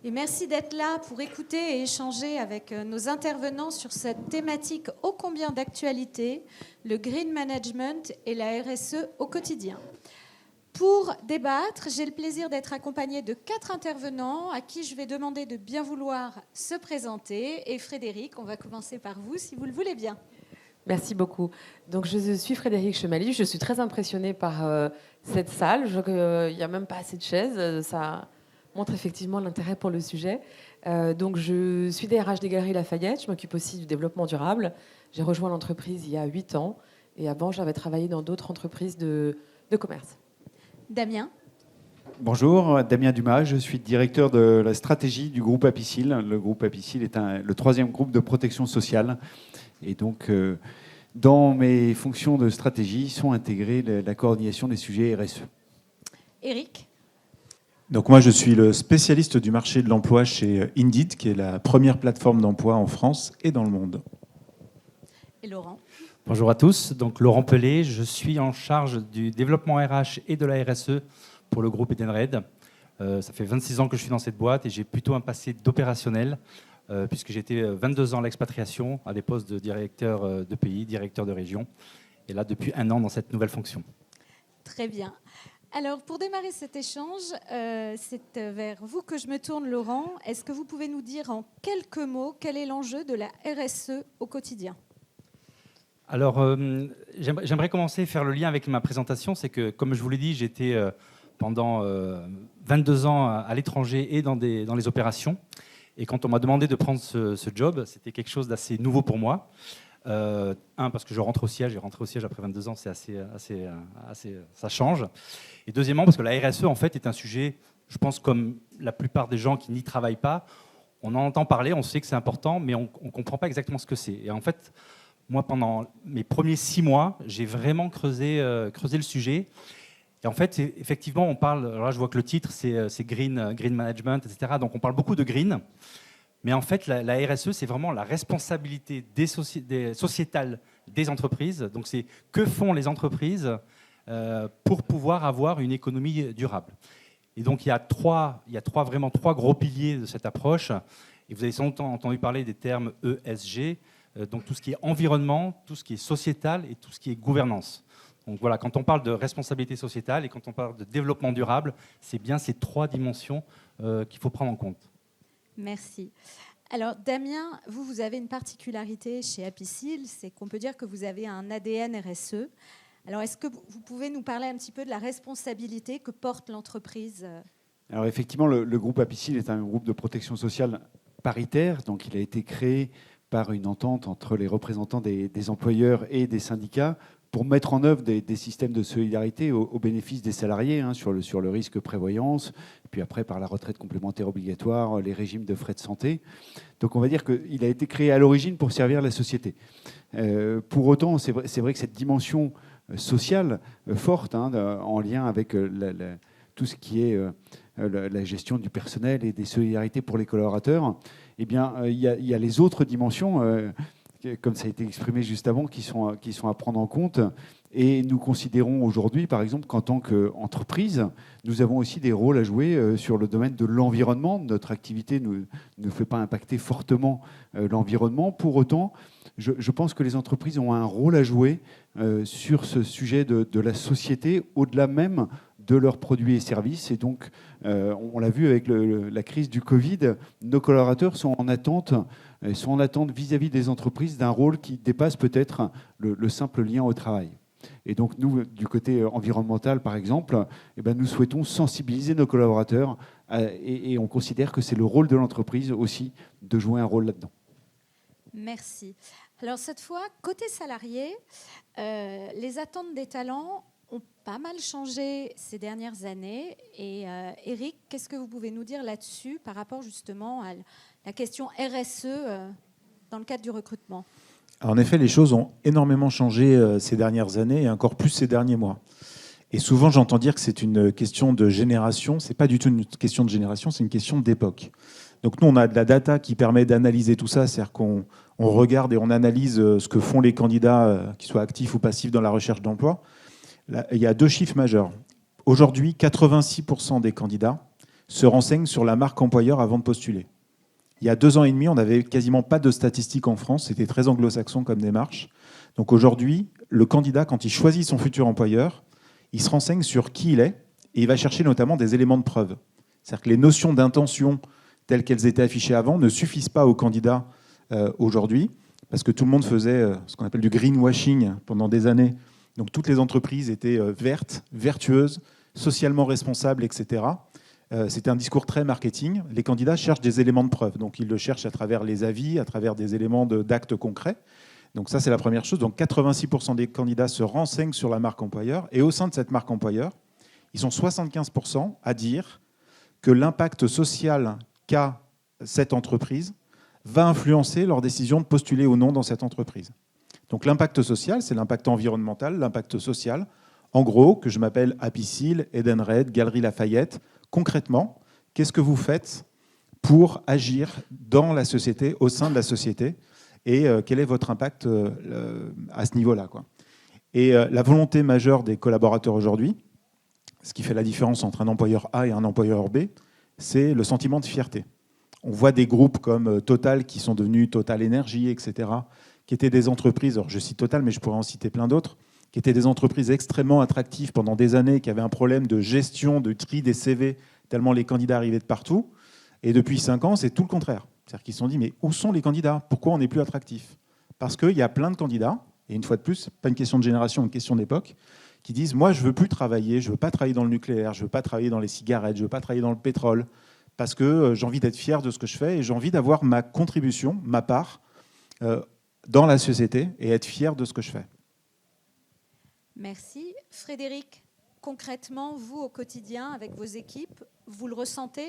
Et merci d'être là pour écouter et échanger avec nos intervenants sur cette thématique ô combien d'actualité, le green management et la RSE au quotidien. Pour débattre, j'ai le plaisir d'être accompagnée de 4 intervenants à qui je vais demander de bien vouloir se présenter. Et Frédéric, on va commencer par vous, si vous le voulez bien. Merci beaucoup. Donc, je suis Frédéric Chemaly. Je suis très impressionnée par cette salle. Je vois qu'il n'y a même pas assez de chaises. Ça montre effectivement l'intérêt pour le sujet. Donc, je suis DRH des Galeries Lafayette. Je m'occupe aussi du développement durable. J'ai rejoint l'entreprise il y a 8 ans. Et avant, j'avais travaillé dans d'autres entreprises de commerce. Damien. Bonjour, Damien Dumas, je suis directeur de la stratégie du groupe Apicil. Le groupe Apicil est le 3e groupe de protection sociale. Et donc, dans mes fonctions de stratégie sont intégrées la coordination des sujets RSE. Eric. Donc moi, je suis le spécialiste du marché de l'emploi chez Indeed, qui est la première plateforme d'emploi en France et dans le monde. Et Laurent. Bonjour à tous, donc Laurent Pelé, je suis en charge du développement RH et de la RSE pour le groupe Edenred. Ça fait 26 ans que je suis dans cette boîte et j'ai plutôt un passé d'opérationnel, puisque j'ai été 22 ans à l'expatriation, à des postes de directeur de pays, directeur de région, et là depuis 1 an dans cette nouvelle fonction. Très bien. Alors pour démarrer cet échange, c'est vers vous que je me tourne, Laurent. Est-ce que vous pouvez nous dire en quelques mots quel est l'enjeu de la RSE au quotidien ? Alors, j'aimerais commencer à faire le lien avec ma présentation. C'est que, comme je vous l'ai dit, j'étais pendant 22 ans à l'étranger et dans les opérations. Et quand on m'a demandé de prendre ce job, c'était quelque chose d'assez nouveau pour moi. Parce que je rentre au siège. J'ai rentré au siège après 22 ans, c'est assez, ça change. Et deuxièmement, parce que la RSE, en fait, est un sujet, je pense, comme la plupart des gens qui n'y travaillent pas, on en entend parler, on sait que c'est important, mais on ne comprend pas exactement ce que c'est. Et en fait, moi, pendant mes premiers 6 mois, j'ai vraiment creusé le sujet. Et en fait, effectivement, on parle, alors là je vois que le titre c'est green management, etc. Donc on parle beaucoup de green. Mais en fait, la RSE, c'est vraiment la responsabilité sociétale des entreprises. Donc c'est que font les entreprises pour pouvoir avoir une économie durable. Et donc il y a vraiment trois gros piliers de cette approche. Et vous avez sans doute entendu parler des termes ESG. Donc tout ce qui est environnement, tout ce qui est sociétal et tout ce qui est gouvernance. Donc voilà, quand on parle de responsabilité sociétale et quand on parle de développement durable, c'est bien ces 3 dimensions qu'il faut prendre en compte. Merci. Alors Damien, vous avez une particularité chez Apicil, c'est qu'on peut dire que vous avez un ADN RSE. Alors est-ce que vous pouvez nous parler un petit peu de la responsabilité que porte l'entreprise ? Alors effectivement, le groupe Apicil est un groupe de protection sociale paritaire, donc il a été créé par une entente entre les représentants des employeurs et des syndicats pour mettre en œuvre des systèmes de solidarité au bénéfice des salariés, sur le risque prévoyance, puis après par la retraite complémentaire obligatoire, les régimes de frais de santé. Donc on va dire qu'il a été créé à l'origine pour servir la société. Pour autant, c'est vrai que cette dimension sociale forte, en lien avec tout ce qui est la gestion du personnel et des solidarités pour les collaborateurs, eh bien, il y a les autres dimensions, comme ça a été exprimé juste avant, qui sont à prendre en compte. Et nous considérons aujourd'hui, par exemple, qu'en tant qu'entreprise, nous avons aussi des rôles à jouer sur le domaine de l'environnement. Notre activité ne fait pas impacter fortement l'environnement. Pour autant, je pense que les entreprises ont un rôle à jouer sur ce sujet de la société, au-delà même de leurs produits et services. Et donc, on l'a vu avec la crise du Covid, nos collaborateurs sont en attente vis-à-vis des entreprises d'un rôle qui dépasse peut-être le simple lien au travail. Et donc, nous, du côté environnemental, par exemple, nous souhaitons sensibiliser nos collaborateurs et on considère que c'est le rôle de l'entreprise aussi de jouer un rôle là-dedans. Merci. Alors cette fois, côté salarié, les attentes des talents ont pas mal changé ces dernières années. Et Eric, qu'est-ce que vous pouvez nous dire là-dessus par rapport justement à la question RSE dans le cadre du recrutement ? En effet, les choses ont énormément changé ces dernières années et encore plus ces derniers mois. Et souvent, j'entends dire que c'est une question de génération. Ce n'est pas du tout une question de génération, c'est une question d'époque. Donc nous, on a de la data qui permet d'analyser tout ça, c'est-à-dire qu'on regarde et on analyse ce que font les candidats, qu'ils soient actifs ou passifs dans la recherche d'emploi. Là, il y a 2 chiffres majeurs. Aujourd'hui, 86% des candidats se renseignent sur la marque employeur avant de postuler. Il y a 2 ans et demi, on n'avait quasiment pas de statistiques en France. C'était très anglo-saxon comme démarche. Donc aujourd'hui, le candidat, quand il choisit son futur employeur, il se renseigne sur qui il est et il va chercher notamment des éléments de preuve. C'est-à-dire que les notions d'intention telles qu'elles étaient affichées avant ne suffisent pas aux candidats aujourd'hui, parce que tout le monde faisait ce qu'on appelle du greenwashing pendant des années. Donc toutes les entreprises étaient vertes, vertueuses, socialement responsables, etc. C'était un discours très marketing. Les candidats cherchent des éléments de preuve. Donc ils le cherchent à travers les avis, à travers des éléments d'actes concrets. Donc ça, c'est la première chose. Donc 86% des candidats se renseignent sur la marque employeur. Et au sein de cette marque employeur, ils sont 75% à dire que l'impact social qu'a cette entreprise va influencer leur décision de postuler ou non dans cette entreprise. Donc l'impact social, c'est l'impact environnemental, l'impact social. En gros, que je m'appelle Happy Seal, Edenred, Galeries Lafayette, concrètement, qu'est-ce que vous faites pour agir dans la société, au sein de la société, et quel est votre impact à ce niveau-là, quoi. Et la volonté majeure des collaborateurs aujourd'hui, ce qui fait la différence entre un employeur A et un employeur B, c'est le sentiment de fierté. On voit des groupes comme Total qui sont devenus Total Énergie, etc., qui étaient des entreprises, alors je cite Total, mais je pourrais en citer plein d'autres, qui étaient des entreprises extrêmement attractives pendant des années, qui avaient un problème de gestion, de tri des CV, tellement les candidats arrivaient de partout. Et depuis 5 ans, c'est tout le contraire. C'est-à-dire qu'ils se sont dit, mais où sont les candidats ? Pourquoi on n'est plus attractif ? Parce qu'il y a plein de candidats, et une fois de plus, ce n'est pas une question de génération, une question d'époque, qui disent, moi, je ne veux plus travailler, je ne veux pas travailler dans le nucléaire, je ne veux pas travailler dans les cigarettes, je ne veux pas travailler dans le pétrole, parce que j'ai envie d'être fier de ce que je fais et j'ai envie d'avoir ma contribution, ma part, dans la société et être fier de ce que je fais. Merci. Frédéric, concrètement, vous, au quotidien, avec vos équipes, vous le ressentez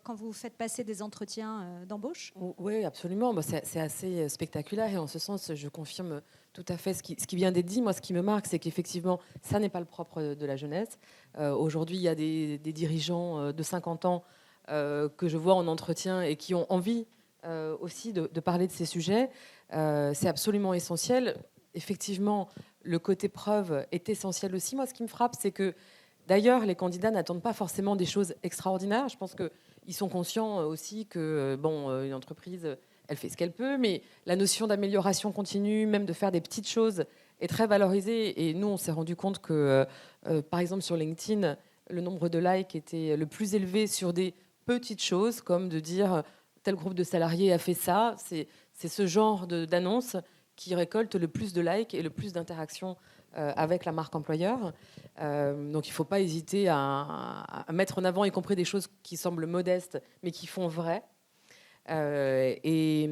quand vous faites passer des entretiens d'embauche ? Oui, absolument. C'est assez spectaculaire et en ce sens, je confirme tout à fait ce qui vient d'être dit. Moi, ce qui me marque, c'est qu'effectivement, ça n'est pas le propre de la jeunesse. Aujourd'hui, il y a des dirigeants de 50 ans que je vois en entretien et qui ont envie aussi de parler de ces sujets. C'est absolument essentiel. Effectivement, le côté preuve est essentiel aussi. Moi, ce qui me frappe, c'est que, d'ailleurs, les candidats n'attendent pas forcément des choses extraordinaires. Je pense qu'ils sont conscients aussi que, une entreprise, elle fait ce qu'elle peut, mais la notion d'amélioration continue, même de faire des petites choses, est très valorisée. Et nous, on s'est rendu compte que, par exemple, sur LinkedIn, le nombre de likes était le plus élevé sur des petites choses, comme de dire tel groupe de salariés a fait ça. C'est ce genre d'annonce qui récolte le plus de likes et le plus d'interactions avec la marque employeur. Donc il ne faut pas hésiter à mettre en avant, y compris des choses qui semblent modestes, mais qui font vrai. Et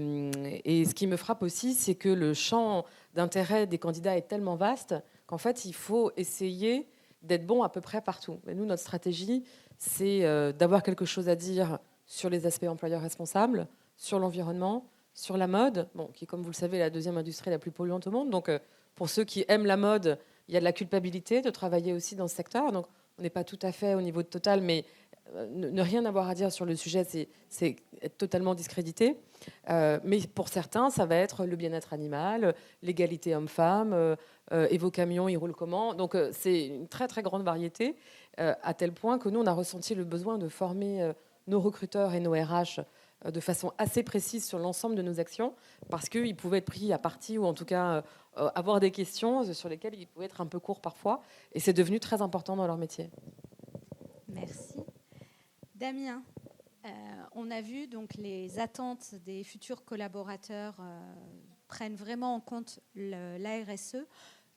ce qui me frappe aussi, c'est que le champ d'intérêt des candidats est tellement vaste qu'en fait, il faut essayer d'être bon à peu près partout. Et nous, notre stratégie, c'est d'avoir quelque chose à dire sur les aspects employeurs responsables, sur l'environnement, sur la mode, qui, comme vous le savez, est la deuxième industrie la plus polluante au monde. Donc, pour ceux qui aiment la mode, il y a de la culpabilité de travailler aussi dans ce secteur. Donc, on n'est pas tout à fait au niveau de Total, mais ne rien avoir à dire sur le sujet, c'est être totalement discrédité. Mais pour certains, ça va être le bien-être animal, l'égalité homme-femme, et vos camions, ils roulent comment. Donc, c'est une très, très grande variété, à tel point que nous, on a ressenti le besoin de former nos recruteurs et nos RH de façon assez précise sur l'ensemble de nos actions, parce qu'ils pouvaient être pris à partie, ou en tout cas avoir des questions sur lesquelles ils pouvaient être un peu courts parfois, et c'est devenu très important dans leur métier. Merci. Damien, on a vu donc les attentes des futurs collaborateurs prennent vraiment en compte la RSE.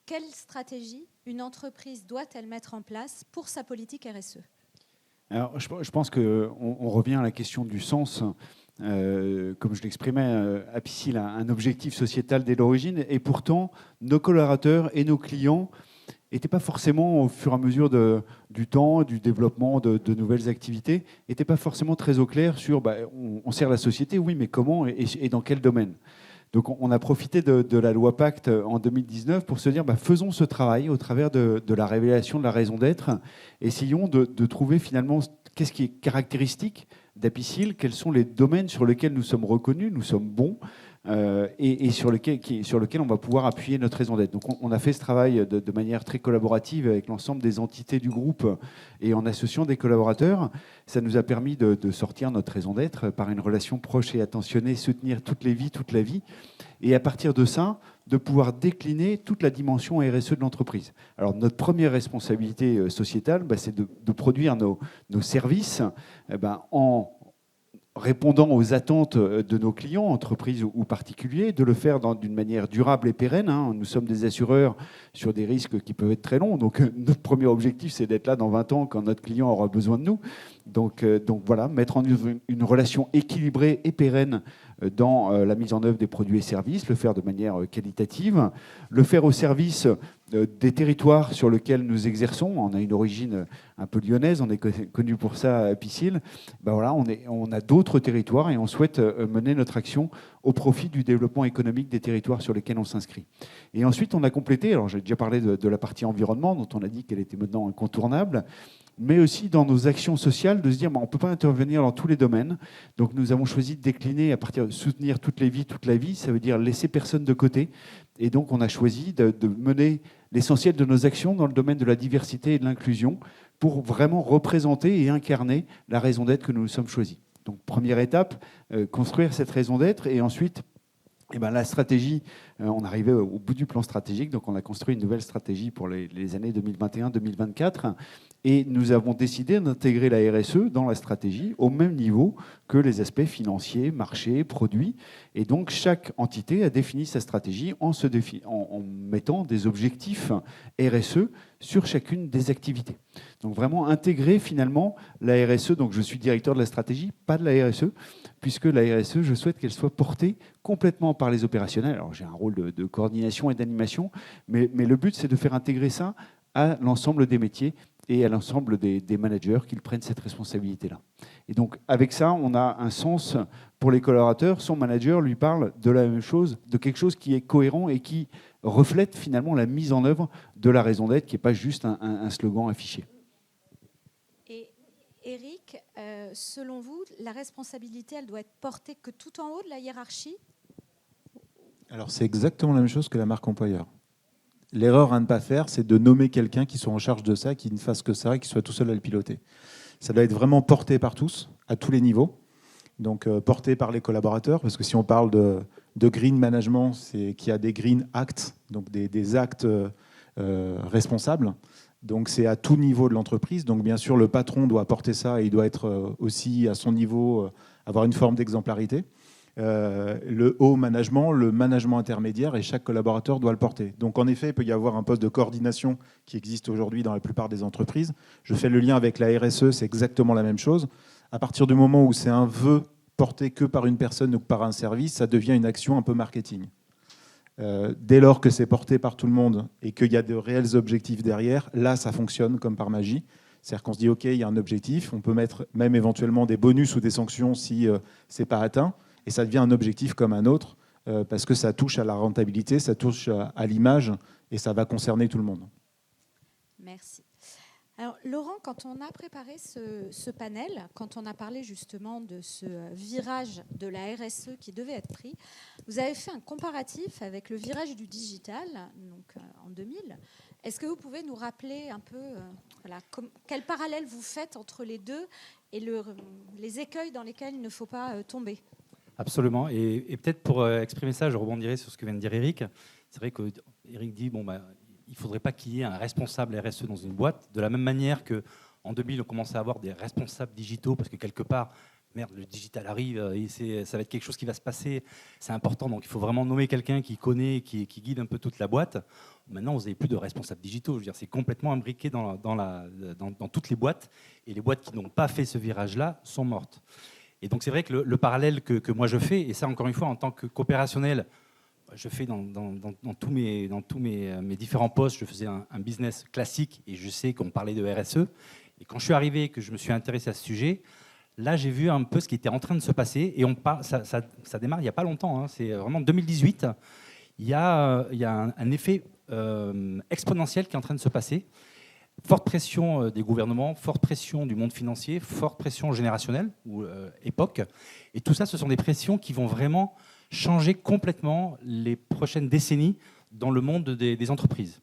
Quelle stratégie une entreprise doit-elle mettre en place pour sa politique RSE ? Alors, je pense qu'on revient à la question du sens. Comme je l'exprimais, Happy Seal a un objectif sociétal dès l'origine, et pourtant, nos collaborateurs et nos clients n'étaient pas forcément, au fur et à mesure du temps, du développement de nouvelles activités, n'étaient pas forcément très au clair sur on sert la société, oui, mais comment et dans quel domaine. Donc on a profité de la loi Pacte en 2019 pour se dire faisons ce travail au travers de la révélation de la raison d'être. Essayons de trouver finalement qu'est-ce qui est caractéristique d'Happy Seal, quels sont les domaines sur lesquels nous sommes reconnus, nous sommes bons, et sur lequel on va pouvoir appuyer notre raison d'être. Donc on a fait ce travail de manière très collaborative avec l'ensemble des entités du groupe et en associant des collaborateurs. Ça nous a permis de sortir notre raison d'être par une relation proche et attentionnée, soutenir toutes les vies, toute la vie. Et à partir de ça, de pouvoir décliner toute la dimension RSE de l'entreprise. Alors notre première responsabilité sociétale, c'est de produire nos services en répondant aux attentes de nos clients, entreprises ou particuliers, de le faire d'une manière durable et pérenne. Nous sommes des assureurs sur des risques qui peuvent être très longs. Donc notre premier objectif, c'est d'être là dans 20 ans quand notre client aura besoin de nous. Donc voilà, mettre en œuvre une relation équilibrée et pérenne dans la mise en œuvre des produits et services, le faire de manière qualitative, le faire au service des territoires sur lesquels nous exerçons. On a une origine un peu lyonnaise, on est connu pour ça à Piscil. Voilà, on a d'autres territoires et on souhaite mener notre action au profit du développement économique des territoires sur lesquels on s'inscrit. Et ensuite, on a complété, alors j'ai déjà parlé de la partie environnement, dont on a dit qu'elle était maintenant incontournable, mais aussi dans nos actions sociales, de se dire on ne peut pas intervenir dans tous les domaines. Donc nous avons choisi de décliner à partir de soutenir toutes les vies, toute la vie, ça veut dire laisser personne de côté. Et donc on a choisi de mener l'essentiel de nos actions dans le domaine de la diversité et de l'inclusion pour vraiment représenter et incarner la raison d'être que nous nous sommes choisis. Donc première étape, construire cette raison d'être et ensuite la stratégie, on arrivait au bout du plan stratégique, donc on a construit une nouvelle stratégie pour les années 2021-2024 et nous avons décidé d'intégrer la RSE dans la stratégie au même niveau que les aspects financiers, marchés, produits. Et donc chaque entité a défini sa stratégie en mettant des objectifs RSE sur chacune des activités. Donc vraiment intégrer finalement la RSE, donc je suis directeur de la stratégie, pas de la RSE, puisque la RSE, je souhaite qu'elle soit portée complètement par les opérationnels. Alors j'ai un rôle de coordination et d'animation, mais le but c'est de faire intégrer ça à l'ensemble des métiers et à l'ensemble des managers qu'ils prennent cette responsabilité-là. Et donc avec ça, on a un sens pour les collaborateurs. Son manager lui parle de la même chose, de quelque chose qui est cohérent et qui reflète finalement la mise en œuvre de la raison d'être, qui n'est pas juste un slogan affiché. Eric, selon vous, la responsabilité, elle doit être portée que tout en haut de la hiérarchie ? Alors, c'est exactement la même chose que la marque employeur. L'erreur à ne pas faire, c'est de nommer quelqu'un qui soit en charge de ça, qui ne fasse que ça, et qui soit tout seul à le piloter. Ça doit être vraiment porté par tous, à tous les niveaux. Donc, porté par les collaborateurs, parce que si on parle de green management, c'est qu'il y a des green acts, donc des actes responsables. Donc c'est à tout niveau de l'entreprise. Donc bien sûr, le patron doit porter ça et il doit être aussi à son niveau, avoir une forme d'exemplarité. Le haut management, le management intermédiaire et chaque collaborateur doit le porter. Donc en effet, il peut y avoir un poste de coordination qui existe aujourd'hui dans la plupart des entreprises. Je fais le lien avec la RSE, c'est exactement la même chose. À partir du moment où c'est un vœu porté que par une personne ou par un service, ça devient une action un peu marketing. Dès lors que c'est porté par tout le monde et qu'il y a de réels objectifs derrière, là, ça fonctionne comme par magie. C'est-à-dire qu'on se dit, OK, il y a un objectif, on peut mettre même éventuellement des bonus ou des sanctions si ce n'est pas atteint, et ça devient un objectif comme un autre, parce que ça touche à la rentabilité, ça touche à l'image, et ça va concerner tout le monde. Merci. Alors, Laurent, quand on a préparé ce panel, quand on a parlé justement de ce virage de la RSE qui devait être pris, vous avez fait un comparatif avec le virage du digital, donc en 2000. Est-ce que vous pouvez nous rappeler un peu quel parallèle vous faites entre les deux et les écueils dans lesquels il ne faut pas tomber ? Absolument. Et peut-être pour exprimer ça, je rebondirai sur ce que vient de dire Eric. C'est vrai qu'Eric dit, il ne faudrait pas qu'il y ait un responsable RSE dans une boîte. De la même manière qu'en 2000, on commençait à avoir des responsables digitaux, parce que quelque part, le digital arrive, et ça va être quelque chose qui va se passer, c'est important, donc il faut vraiment nommer quelqu'un qui connaît, qui guide un peu toute la boîte. Maintenant, vous n'avez plus de responsables digitaux, je veux dire, c'est complètement imbriqué dans toutes les boîtes, et les boîtes qui n'ont pas fait ce virage-là sont mortes. Et donc c'est vrai que le parallèle que moi je fais, et ça encore une fois en tant que qu'opérationnel, je fais dans tous mes différents postes, je faisais un business classique et je sais qu'on parlait de RSE. Et quand je suis arrivé et que je me suis intéressé à ce sujet, là j'ai vu un peu ce qui était en train de se passer. Et ça démarre il n'y a pas longtemps, c'est vraiment 2018. Il y a un effet exponentiel qui est en train de se passer. Forte pression des gouvernements, forte pression du monde financier, forte pression générationnelle ou époque. Et tout ça, ce sont des pressions qui vont vraiment changer complètement les prochaines décennies dans le monde des entreprises.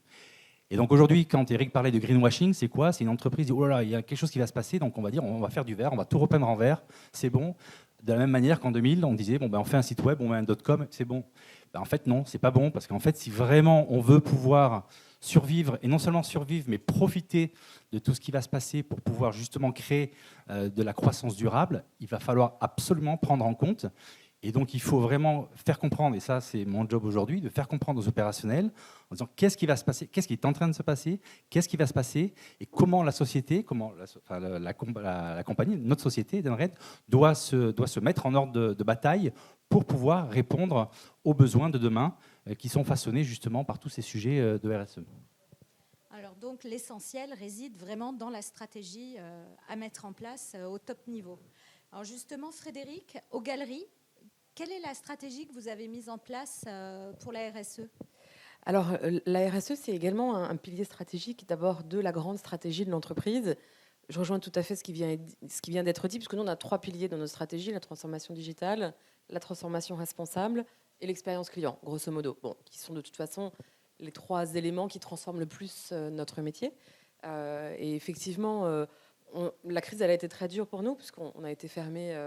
Et donc aujourd'hui, quand Eric parlait de greenwashing, c'est quoi? C'est une entreprise qui dit « Oh là là, il y a quelque chose qui va se passer, donc on va dire on va faire du vert, on va tout repeindre en vert, c'est bon ». De la même manière qu'en 2000, on disait bon, ben, on fait un site web, on met un .com, c'est bon. Ben, en fait, non, c'est pas bon, parce qu'en fait, si vraiment on veut pouvoir survivre, et non seulement survivre, mais profiter de tout ce qui va se passer pour pouvoir justement créer de la croissance durable, il va falloir absolument prendre en compte. Et donc, il faut vraiment faire comprendre, et ça, c'est mon job aujourd'hui, de faire comprendre aux opérationnels en disant qu'est-ce qui va se passer, qu'est-ce qui est en train de se passer, qu'est-ce qui va se passer, et comment la société, comment la compagnie, notre société, Edenred, doit se mettre en ordre de bataille pour pouvoir répondre aux besoins de demain qui sont façonnés justement par tous ces sujets de RSE. Alors donc, l'essentiel réside vraiment dans la stratégie à mettre en place au top niveau. Alors justement, Frédéric, aux galeries, quelle est la stratégie que vous avez mise en place pour la RSE ? Alors, la RSE, c'est également un pilier stratégique d'abord de la grande stratégie de l'entreprise. Je rejoins tout à fait ce qui vient d'être dit, puisque nous, on a 3 piliers dans notre stratégie, la transformation digitale, la transformation responsable et l'expérience client, grosso modo, qui sont de toute façon les 3 éléments qui transforment le plus notre métier. Et effectivement, la crise, elle a été très dure pour nous, puisqu'on a été fermé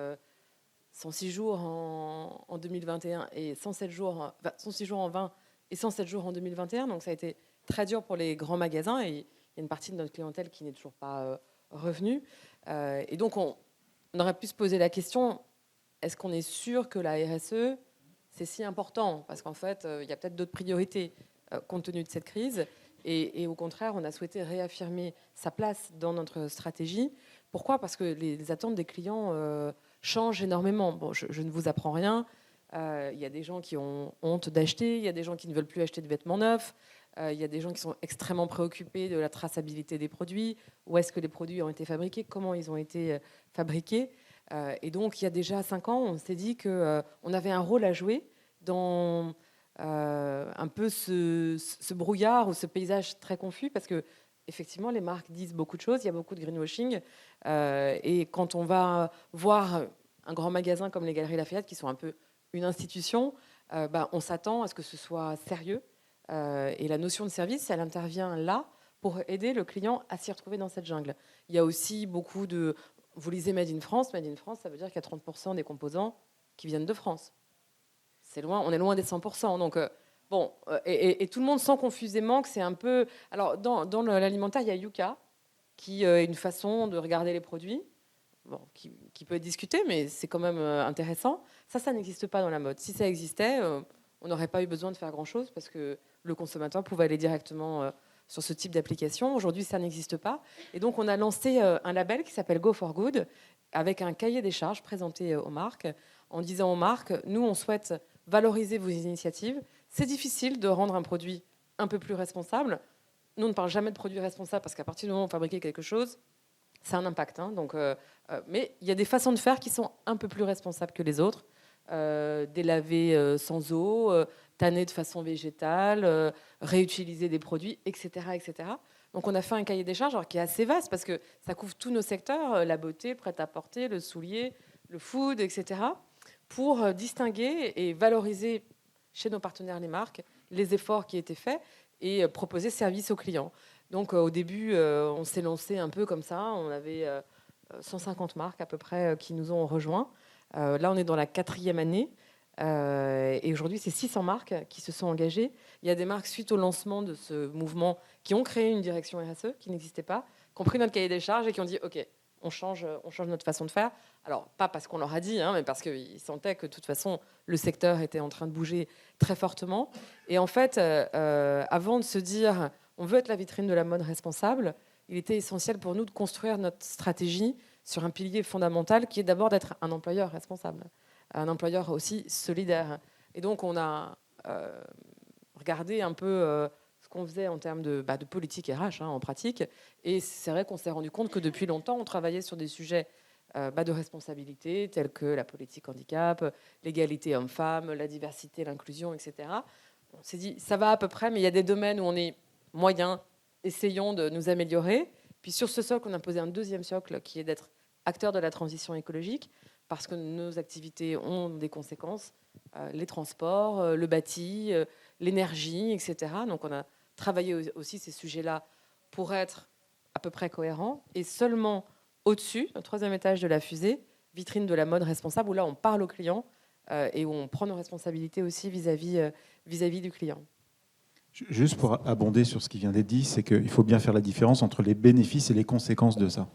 106 jours en 2021 et 106 jours en 20 et 107 jours en 2021. Donc ça a été très dur pour les grands magasins et il y a une partie de notre clientèle qui n'est toujours pas revenue. Et donc on aurait pu se poser la question, est-ce qu'on est sûr que la RSE, c'est si important? Parce qu'en fait, il y a peut-être d'autres priorités compte tenu de cette crise. Et au contraire, on a souhaité réaffirmer sa place dans notre stratégie. Pourquoi? Parce que les attentes des clients changent énormément. Bon, je ne vous apprends rien. Il y a des gens qui ont honte d'acheter. Il y a des gens qui ne veulent plus acheter de vêtements neufs. Il y a des gens qui sont extrêmement préoccupés de la traçabilité des produits. Où est-ce que les produits ont été fabriqués? Comment ils ont été fabriqués? Et donc, il y a déjà 5 ans, on s'est dit qu'on avait un rôle à jouer dans un peu ce brouillard ou ce paysage très confus, parce que effectivement, les marques disent beaucoup de choses, il y a beaucoup de greenwashing, et quand on va voir un grand magasin comme les Galeries Lafayette, qui sont un peu une institution, on s'attend à ce que ce soit sérieux, et la notion de service, elle intervient là pour aider le client à s'y retrouver dans cette jungle. Il y a aussi beaucoup de... Vous lisez Made in France, Made in France, ça veut dire qu'il y a 30% des composants qui viennent de France. C'est loin, on est loin des 100%. Donc, et tout le monde sent confusément que c'est un peu... Alors, dans l'alimentaire, il y a Yuka, qui est une façon de regarder les produits, qui peut être discutée, mais c'est quand même intéressant. Ça n'existe pas dans la mode. Si ça existait, on n'aurait pas eu besoin de faire grand-chose, parce que le consommateur pouvait aller directement sur ce type d'application. Aujourd'hui, ça n'existe pas. Et donc, on a lancé un label qui s'appelle Go for Good, avec un cahier des charges présenté aux marques, en disant aux marques, nous, on souhaite valoriser vos initiatives. C'est difficile de rendre un produit un peu plus responsable. Nous, on ne parle jamais de produit responsable parce qu'à partir du moment où on fabrique quelque chose, ça a un impact. Mais il y a des façons de faire qui sont un peu plus responsables que les autres. Délaver sans eau, tanner de façon végétale, réutiliser des produits, etc., etc. Donc on a fait un cahier des charges qui est assez vaste parce que ça couvre tous nos secteurs, la beauté, le prêt-à-porter, le soulier, le food, etc., pour distinguer et valoriser chez nos partenaires, les marques, les efforts qui étaient faits et proposer service aux clients. Donc au début, on s'est lancé un peu comme ça. On avait 150 marques à peu près qui nous ont rejoints. Là, on est dans la 4e année. Et aujourd'hui, c'est 600 marques qui se sont engagées. Il y a des marques, suite au lancement de ce mouvement, qui ont créé une direction RSE qui n'existait pas, qui ont pris notre cahier des charges et qui ont dit « OK, on change notre façon de faire ». Alors, pas parce qu'on leur a dit, mais parce qu'ils sentaient que de toute façon, le secteur était en train de bouger très fortement. Et en fait, avant de se dire « on veut être la vitrine de la mode responsable », il était essentiel pour nous de construire notre stratégie sur un pilier fondamental qui est d'abord d'être un employeur responsable, un employeur aussi solidaire. Et donc, on a regardé un peu ce qu'on faisait en termes de politique RH en pratique. Et c'est vrai qu'on s'est rendu compte que depuis longtemps, on travaillait sur des sujets de responsabilité, tels que la politique handicap, l'égalité homme-femme, la diversité, l'inclusion, etc. On s'est dit, ça va à peu près, mais il y a des domaines où on est moyen, essayons de nous améliorer. Puis sur ce socle, on a posé un 2e socle qui est d'être acteur de la transition écologique, parce que nos activités ont des conséquences, les transports, le bâti, l'énergie, etc. Donc on a travaillé aussi ces sujets-là pour être à peu près cohérents. Et seulement au-dessus, au 3e étage de la fusée, vitrine de la mode responsable, où là on parle aux clients et où on prend nos responsabilités aussi vis-à-vis du client. Juste pour abonder sur ce qui vient d'être dit, c'est qu'il faut bien faire la différence entre les bénéfices et les conséquences de ça.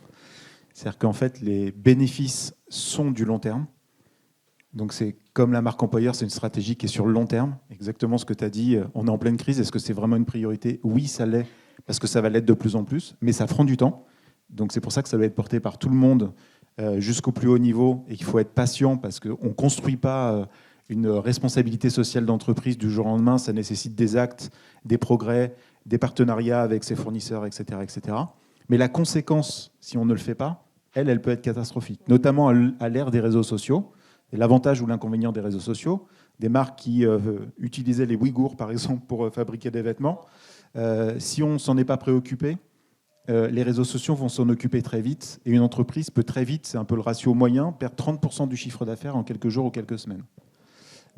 C'est-à-dire qu'en fait, les bénéfices sont du long terme. Donc c'est comme la marque employeur, c'est une stratégie qui est sur le long terme. Exactement ce que tu as dit, on est en pleine crise, est-ce que c'est vraiment une priorité ? Oui, ça l'est, parce que ça va l'être de plus en plus, mais ça prend du temps. Donc c'est pour ça que ça doit être porté par tout le monde jusqu'au plus haut niveau et qu'il faut être patient parce qu'on ne construit pas une responsabilité sociale d'entreprise du jour au lendemain. Ça nécessite des actes, des progrès, des partenariats avec ses fournisseurs, etc., etc. Mais la conséquence, si on ne le fait pas, elle peut être catastrophique, notamment à l'ère des réseaux sociaux. Et l'avantage ou l'inconvénient des réseaux sociaux, des marques qui utilisaient les Ouïghours, par exemple, pour fabriquer des vêtements, si on ne s'en est pas préoccupé, les réseaux sociaux vont s'en occuper très vite. Et une entreprise peut très vite, c'est un peu le ratio moyen, perdre 30% du chiffre d'affaires en quelques jours ou quelques semaines.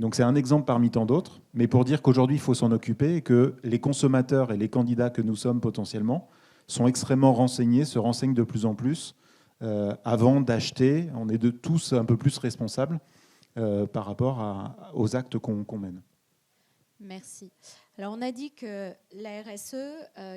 Donc c'est un exemple parmi tant d'autres, mais pour dire qu'aujourd'hui, il faut s'en occuper et que les consommateurs et les candidats que nous sommes potentiellement sont extrêmement renseignés, se renseignent de plus en plus avant d'acheter. On est tous un peu plus responsables par rapport aux actes qu'on mène. Merci. Alors on a dit que la RSE,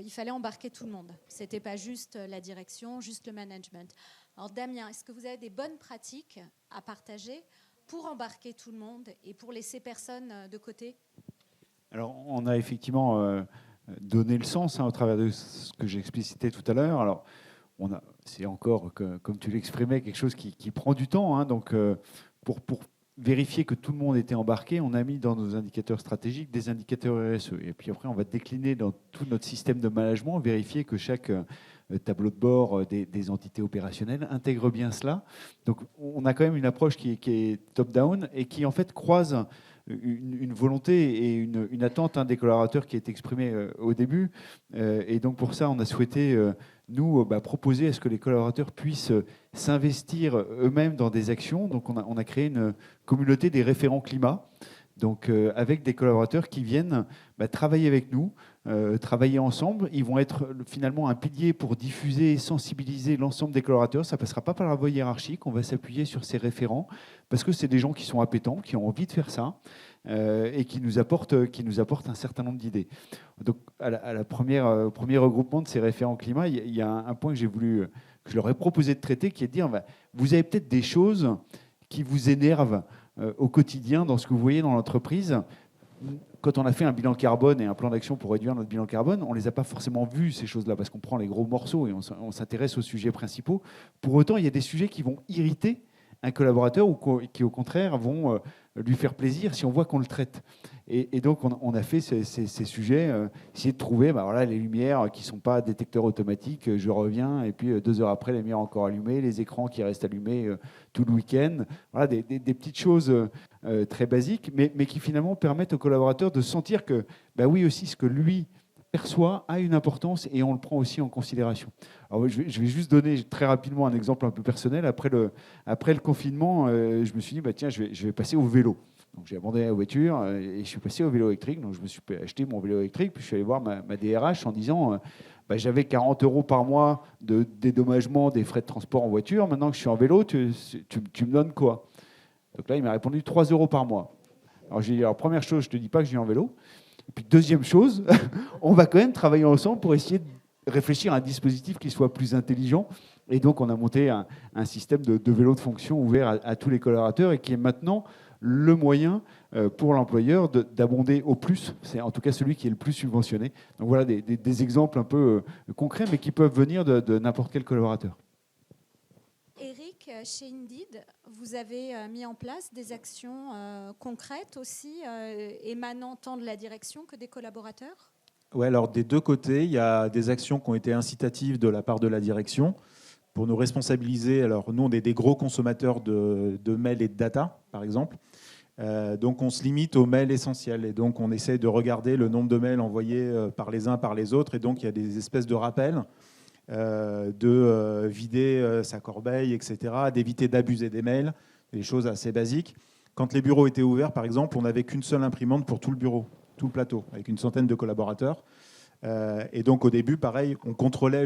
il fallait embarquer tout le monde. Ce n'était pas juste la direction, juste le management. Alors Damien, est-ce que vous avez des bonnes pratiques à partager pour embarquer tout le monde et pour laisser personne de côté ? Alors, on a effectivement donné le sens au travers de ce que j'ai explicité tout à l'heure. Alors, c'est encore, comme tu l'exprimais, quelque chose qui prend du temps. Hein. Donc, pour vérifier que tout le monde était embarqué, on a mis dans nos indicateurs stratégiques des indicateurs RSE. Et puis après, on va décliner dans tout notre système de management, vérifier que chaque tableau de bord des entités opérationnelles intègre bien cela. Donc, on a quand même une approche qui est top-down et qui, en fait, croise une volonté et une attente des collaborateurs qui est exprimée au début. Et donc, pour ça, on a souhaité, nous, proposer à ce que les collaborateurs puissent s'investir eux-mêmes dans des actions. Donc, on a créé une communauté des référents climat, donc avec des collaborateurs qui viennent travailler avec nous, travailler ensemble. Ils vont être finalement un pilier pour diffuser et sensibiliser l'ensemble des collaborateurs. Ça ne passera pas par la voie hiérarchique. On va s'appuyer sur ces référents parce que c'est des gens qui sont appétents, qui ont envie de faire ça et qui nous apportent un certain nombre d'idées. Donc, à la premier regroupement de ces référents climat, il y a un point que je leur ai proposé de traiter, qui est de dire vous avez peut-être des choses qui vous énervent au quotidien dans ce que vous voyez dans l'entreprise. Quand on a fait un bilan carbone et un plan d'action pour réduire notre bilan carbone, on ne les a pas forcément vus, ces choses-là, parce qu'on prend les gros morceaux et on s'intéresse aux sujets principaux. Pour autant, il y a des sujets qui vont irriter un collaborateur ou qui, au contraire, vont lui faire plaisir si on voit qu'on le traite. Et donc, on a fait ces sujets, essayer de trouver les lumières qui ne sont pas détecteurs automatiques. Je reviens, et puis 2 heures après, les lumières encore allumées, les écrans qui restent allumés tout le week-end. Voilà, des petites choses très basiques, mais qui finalement permettent aux collaborateurs de sentir que, oui, aussi, ce que lui perçoit a une importance et on le prend aussi en considération. Alors, je vais juste donner très rapidement un exemple un peu personnel. Après le confinement, je me suis dit, tiens, je vais passer au vélo. Donc, j'ai abandonné la voiture et je suis passé au vélo électrique. Donc, je me suis acheté mon vélo électrique, puis je suis allé voir ma DRH en disant j'avais 40 € par mois de dédommagement des frais de transport en voiture. Maintenant que je suis en vélo, tu me donnes quoi ? Donc là, il m'a répondu 3 € par mois. Alors, j'ai dit, première chose, je ne te dis pas que je viens en vélo. Et puis, deuxième chose, on va quand même travailler ensemble pour essayer de réfléchir à un dispositif qui soit plus intelligent. Et donc, on a monté un système de vélo de fonction ouvert à tous les collaborateurs et qui est maintenant le moyen pour l'employeur d'abonder au plus. C'est en tout cas celui qui est le plus subventionné. Donc voilà des exemples un peu concrets, mais qui peuvent venir de n'importe quel collaborateur. Eric, chez Indeed, vous avez mis en place des actions concrètes aussi, émanant tant de la direction que des collaborateurs ? Oui, alors des deux côtés, il y a des actions qui ont été incitatives de la part de la direction pour nous responsabiliser. Alors nous, on est des gros consommateurs de mails et de data, par exemple. Donc on se limite aux mails essentiels et donc on essaie de regarder le nombre de mails envoyés par les uns, par les autres. Et donc il y a des espèces de rappels de vider sa corbeille, etc., d'éviter d'abuser des mails. des choses assez basiques. Quand les bureaux étaient ouverts, par exemple, on n'avait qu'une seule imprimante pour tout le bureau, tout le plateau, avec une centaine de collaborateurs. Et donc au début, pareil, on contrôlait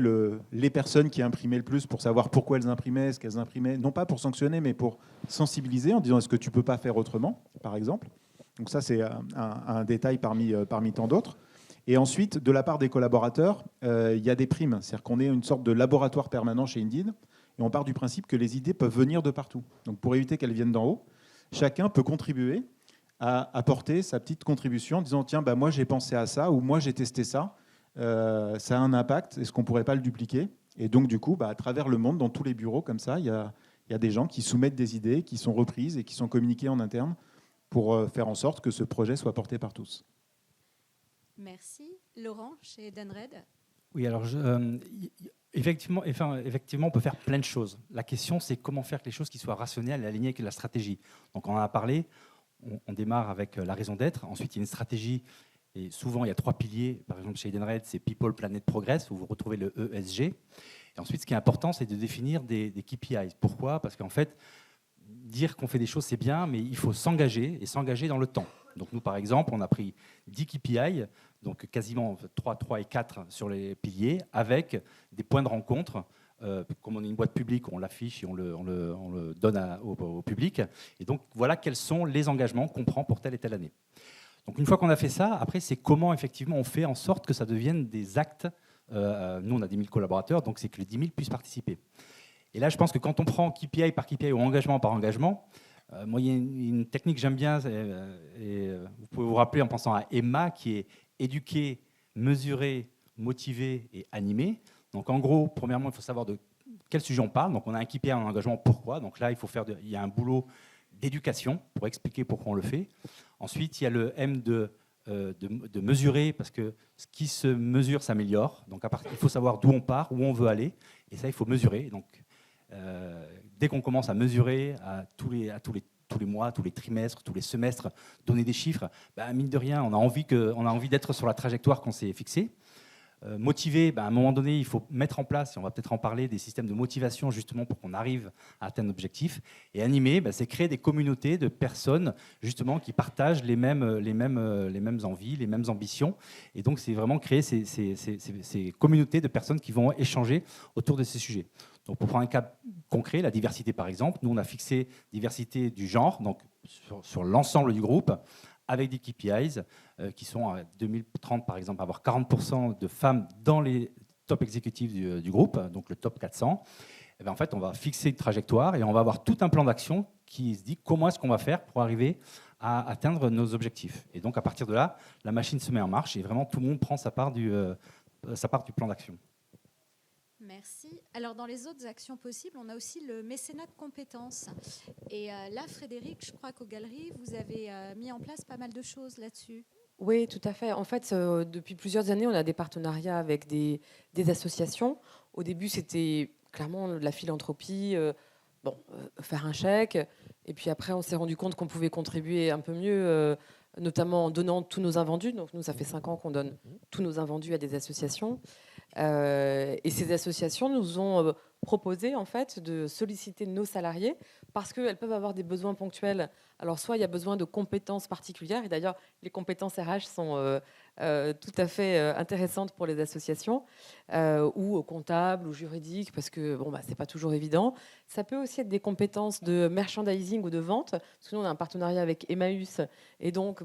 les personnes qui imprimaient le plus pour savoir pourquoi elles imprimaient, ce qu'elles imprimaient, non pas pour sanctionner, mais pour sensibiliser en disant est-ce que tu ne peux pas faire autrement, par exemple. Donc ça, c'est un détail parmi tant d'autres. Et ensuite, de la part des collaborateurs, il y a des primes. C'est-à-dire qu'on est une sorte de laboratoire permanent chez Indeed, et on part du principe que les idées peuvent venir de partout. Donc pour éviter qu'elles viennent d'en haut, chacun peut contribuer à apporter sa petite contribution en disant tiens, moi j'ai pensé à ça, ou moi j'ai testé ça. Ça a un impact, est-ce qu'on ne pourrait pas le dupliquer? Et donc, du coup, à travers le monde, dans tous les bureaux, comme ça, il y a des gens qui soumettent des idées, qui sont reprises et qui sont communiquées en interne pour faire en sorte que ce projet soit porté par tous. Merci. Laurent, chez Edenred. Oui, alors effectivement, on peut faire plein de choses. La question, c'est comment faire que les choses qui soient rationnelles et alignées avec la stratégie. Donc, on en a parlé, on démarre avec la raison d'être. Ensuite, il y a une stratégie. Et souvent, il y a 3 piliers. Par exemple, chez Edenred, c'est People, Planet, Progress, où vous retrouvez le ESG. Et ensuite, ce qui est important, c'est de définir des KPIs. Pourquoi? Parce qu'en fait, dire qu'on fait des choses, c'est bien, mais il faut s'engager et s'engager dans le temps. Donc nous, par exemple, on a pris 10 KPI, donc quasiment 3 et 4 sur les piliers, avec des points de rencontre. Comme on est une boîte publique, on l'affiche et on le donne au public. Et donc, voilà quels sont les engagements qu'on prend pour telle et telle année. Donc une fois qu'on a fait ça, après c'est comment effectivement on fait en sorte que ça devienne des actes. Nous on a 10 000 collaborateurs, donc c'est que les 10 000 puissent participer. Et là je pense que quand on prend KPI par KPI ou engagement par engagement, moi il y a une technique que j'aime bien, et vous pouvez vous rappeler en pensant à Emma, qui est éduquer, mesurer, motiver et animer. Donc en gros, premièrement il faut savoir de quel sujet on parle. Donc on a un KPI, un engagement, pourquoi. Donc là il y a un boulot d'éducation pour expliquer pourquoi on le fait. Ensuite, il y a le M de mesurer, parce que ce qui se mesure s'améliore. Donc, il faut savoir d'où on part, où on veut aller, et ça, il faut mesurer. Donc, dès qu'on commence à mesurer tous les mois, tous les trimestres, tous les semestres, donner des chiffres, mine de rien, on a envie d'être sur la trajectoire qu'on s'est fixée. Motiver, à un moment donné, il faut mettre en place, et on va peut-être en parler, des systèmes de motivation justement pour qu'on arrive à atteindre l'objectif. Et animer, c'est créer des communautés de personnes justement qui partagent les mêmes envies, les mêmes ambitions. Et donc, c'est vraiment créer ces communautés de personnes qui vont échanger autour de ces sujets. Donc, pour prendre un cas concret, la diversité par exemple, nous on a fixé diversité du genre, donc sur l'ensemble du groupe, avec des KPIs qui sont à 2030, par exemple, avoir 40% de femmes dans les top exécutifs du groupe, donc le top 400. Et bien, en fait, on va fixer une trajectoire et on va avoir tout un plan d'action qui se dit comment est-ce qu'on va faire pour arriver à atteindre nos objectifs. Et donc, à partir de là, la machine se met en marche et vraiment tout le monde prend sa part du plan d'action. Merci. Alors, dans les autres actions possibles, on a aussi le mécénat de compétences. Et là, Frédéric, je crois qu'aux Galeries, vous avez mis en place pas mal de choses là-dessus. Oui, tout à fait. En fait, depuis plusieurs années, on a des partenariats avec des associations. Au début, c'était clairement de la philanthropie, faire un chèque. Et puis après, on s'est rendu compte qu'on pouvait contribuer un peu mieux, notamment en donnant tous nos invendus. Donc nous, ça fait 5 ans qu'on donne tous nos invendus à des associations. Et ces associations nous ont proposé en fait de solliciter nos salariés parce qu'elles peuvent avoir des besoins ponctuels. Alors soit il y a besoin de compétences particulières, et d'ailleurs les compétences RH sont tout à fait intéressantes pour les associations, ou comptables ou juridiques, parce que c'est pas toujours évident. Ça peut aussi être des compétences de merchandising ou de vente, parce que nous on a un partenariat avec Emmaüs, et donc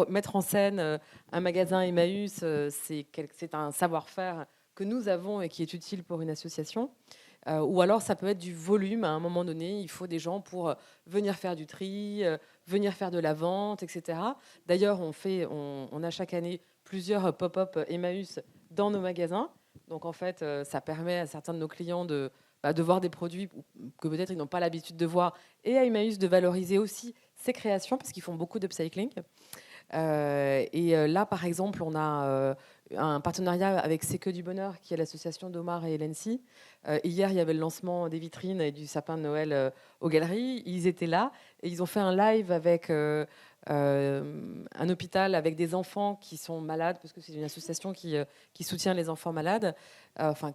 mettre en scène un magasin Emmaüs, c'est un savoir-faire que nous avons et qui est utile pour une association. Ou alors ça peut être du volume. À un moment donné, il faut des gens pour venir faire du tri, venir faire de la vente, etc. D'ailleurs, on a chaque année plusieurs pop-up Emmaüs dans nos magasins. Donc en fait, ça permet à certains de nos clients de voir des produits que peut-être ils n'ont pas l'habitude de voir, et à Emmaüs de valoriser aussi ces créations, parce qu'ils font beaucoup d'upcycling. Et là, par exemple, on a un partenariat avec C'est que du bonheur, qui est l'association d'Omar et Lency. Hier, il y avait le lancement des vitrines et du sapin de Noël aux galeries. Ils étaient là et ils ont fait un live avec un hôpital avec des enfants qui sont malades, parce que c'est une association qui soutient les enfants malades,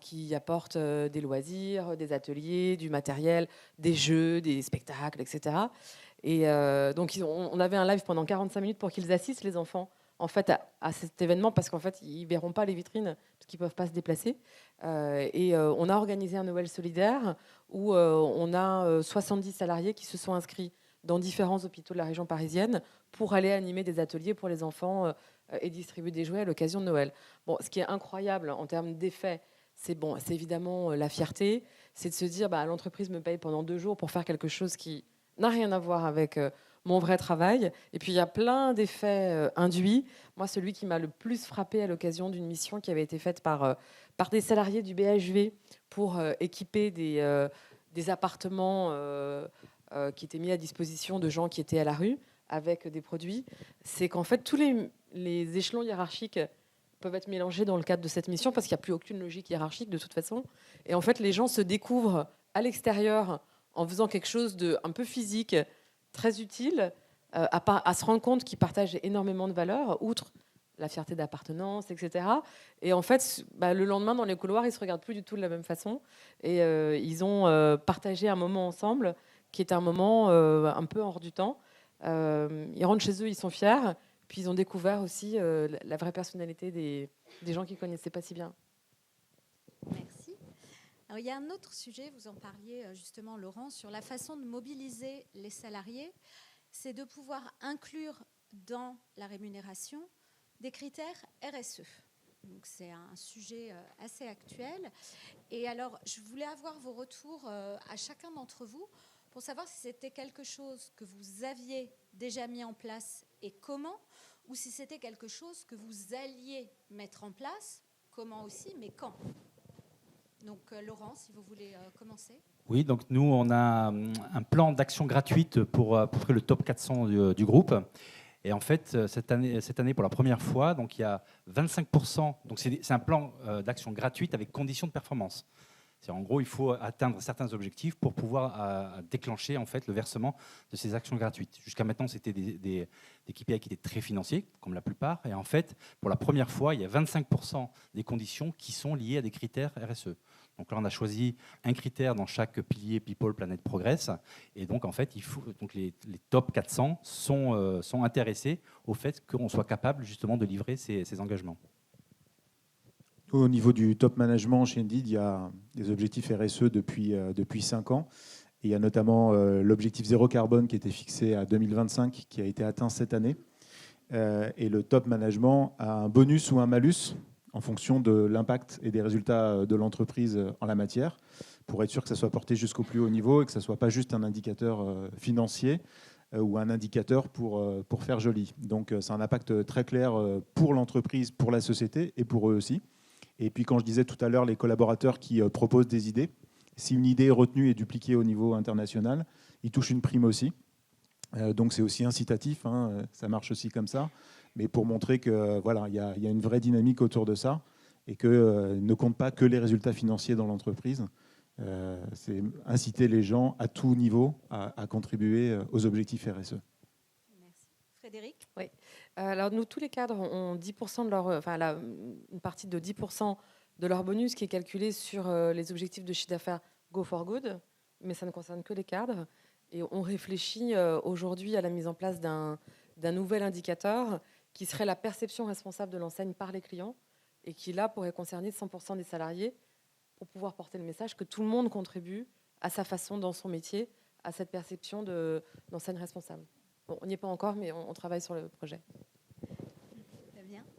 qui apporte des loisirs, des ateliers, du matériel, des jeux, des spectacles, etc. Et donc, on avait un live pendant 45 minutes pour qu'ils assistent les enfants en fait, à cet événement, parce qu'en fait, ils ne verront pas les vitrines, parce qu'ils ne peuvent pas se déplacer. On a organisé un Noël solidaire où on a 70 salariés qui se sont inscrits dans différents hôpitaux de la région parisienne pour aller animer des ateliers pour les enfants et distribuer des jouets à l'occasion de Noël. Bon, ce qui est incroyable en termes d'effet, c'est évidemment la fierté, c'est de se dire l'entreprise me paye pendant 2 jours pour faire quelque chose qui n'a rien à voir avec mon vrai travail. Et puis il y a plein d'effets induits. Moi, celui qui m'a le plus frappé à l'occasion d'une mission qui avait été faite par des salariés du BHV pour équiper des appartements qui étaient mis à disposition de gens qui étaient à la rue avec des produits, c'est qu'en fait tous les échelons hiérarchiques peuvent être mélangés dans le cadre de cette mission, parce qu'il n'y a plus aucune logique hiérarchique de toute façon. Et en fait, les gens se découvrent à l'extérieur en faisant quelque chose de un peu physique, très utile, à se rendre compte qu'ils partagent énormément de valeurs, outre la fierté d'appartenance, etc. Et en fait, le lendemain, dans les couloirs, ils ne se regardent plus du tout de la même façon. Et ils ont partagé un moment ensemble qui est un moment un peu hors du temps. Ils rentrent chez eux, ils sont fiers. Puis ils ont découvert aussi la vraie personnalité des gens qu'ils ne connaissaient pas si bien. Merci. Alors, il y a un autre sujet, vous en parliez justement, Laurent, sur la façon de mobiliser les salariés, c'est de pouvoir inclure dans la rémunération des critères RSE. Donc, c'est un sujet assez actuel. Et alors, je voulais avoir vos retours à chacun d'entre vous pour savoir si c'était quelque chose que vous aviez déjà mis en place et comment, ou si c'était quelque chose que vous alliez mettre en place, comment aussi, mais quand. Donc, Laurent, si vous voulez commencer. Oui, donc nous, on a un plan d'action gratuite pour à peu près le top 400 du groupe. Et en fait, cette année, pour la première fois, donc il y a 25%. Donc c'est un plan d'action gratuite avec conditions de performance. En gros, il faut atteindre certains objectifs pour pouvoir déclencher en fait le versement de ces actions gratuites. Jusqu'à maintenant, c'était des KPI qui étaient très financiers, comme la plupart. Et en fait, pour la première fois, il y a 25% des conditions qui sont liées à des critères RSE. Donc là, on a choisi un critère dans chaque pilier People, Planet, Progress. Et donc, en fait, les top 400 sont intéressés au fait qu'on soit capable justement de livrer ces engagements. Au niveau du top management chez Indeed, il y a des objectifs RSE depuis 5 ans. Et il y a notamment l'objectif zéro carbone qui était fixé à 2025, qui a été atteint cette année. Et le top management a un bonus ou un malus en fonction de l'impact et des résultats de l'entreprise en la matière, pour être sûr que ça soit porté jusqu'au plus haut niveau et que ça ne soit pas juste un indicateur financier ou un indicateur pour faire joli. Donc c'est un impact très clair pour l'entreprise, pour la société et pour eux aussi. Et puis, quand je disais tout à l'heure, les collaborateurs qui proposent des idées, si une idée est retenue et dupliquée au niveau international, ils touchent une prime aussi. Donc, c'est aussi incitatif, ça marche aussi comme ça. Mais pour montrer que voilà, il y a une vraie dynamique autour de ça et que ne compte pas que les résultats financiers dans l'entreprise. C'est inciter les gens à tout niveau à contribuer aux objectifs RSE. Merci. Frédéric ? Oui. Alors nous, tous les cadres ont 10% de leur, une partie de 10% de leur bonus qui est calculé sur les objectifs de chiffre d'affaires Go for Good, mais ça ne concerne que les cadres. Et on réfléchit aujourd'hui à la mise en place d'un nouvel indicateur qui serait la perception responsable de l'enseigne par les clients et qui, là, pourrait concerner 100% des salariés pour pouvoir porter le message que tout le monde contribue à sa façon, dans son métier, à cette perception d'enseigne responsable. Bon, on n'y est pas encore, mais on travaille sur le projet.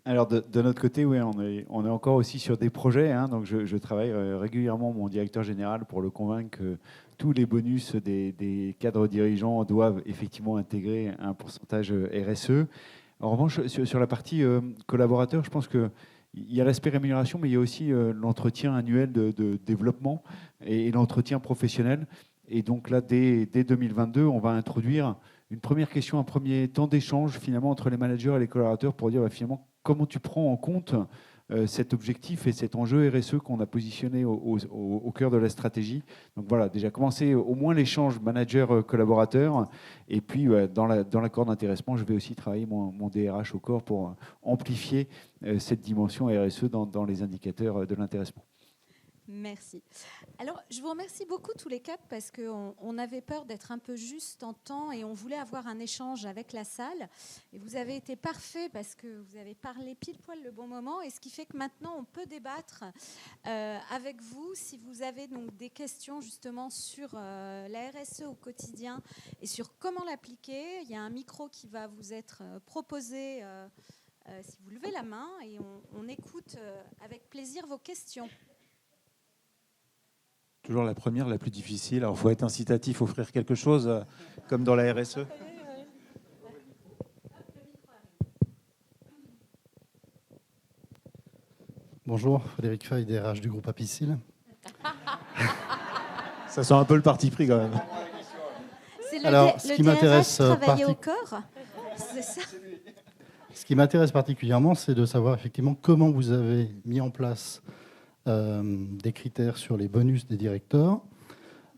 Alors de notre côté, oui, on est encore aussi sur des projets. Donc je travaille régulièrement mon directeur général pour le convaincre que tous les bonus des cadres dirigeants doivent effectivement intégrer un pourcentage RSE. En revanche, sur la partie collaborateur, je pense qu'il y a l'aspect rémunération, mais il y a aussi l'entretien annuel de développement et l'entretien professionnel. Et donc là, dès 2022, on va introduire une première question, un premier temps d'échange finalement entre les managers et les collaborateurs pour dire finalement comment tu prends en compte cet objectif et cet enjeu RSE qu'on a positionné au cœur de la stratégie. Donc voilà, déjà commencer au moins l'échange manager-collaborateur. Et puis dans l'accord d'intéressement, je vais aussi travailler mon DRH au corps pour amplifier cette dimension RSE dans les indicateurs de l'intéressement. Merci. Alors, je vous remercie beaucoup tous les quatre parce qu'on avait peur d'être un peu juste en temps et on voulait avoir un échange avec la salle. Et vous avez été parfait parce que vous avez parlé pile poil le bon moment. Et ce qui fait que maintenant, on peut débattre avec vous. Si vous avez donc des questions justement sur la RSE au quotidien et sur comment l'appliquer, il y a un micro qui va vous être proposé si vous levez la main et on écoute avec plaisir vos questions. Toujours la première, la plus difficile. Alors, il faut être incitatif, offrir quelque chose, comme dans la RSE. Bonjour, Frédéric Fay, DRH du groupe Apicil. Ça sent un peu le parti pris quand même. C'est Alors, ce qui m'intéresse travailler au corps, c'est ça. Ce qui m'intéresse particulièrement, c'est de savoir effectivement comment vous avez mis en place des critères sur les bonus des directeurs,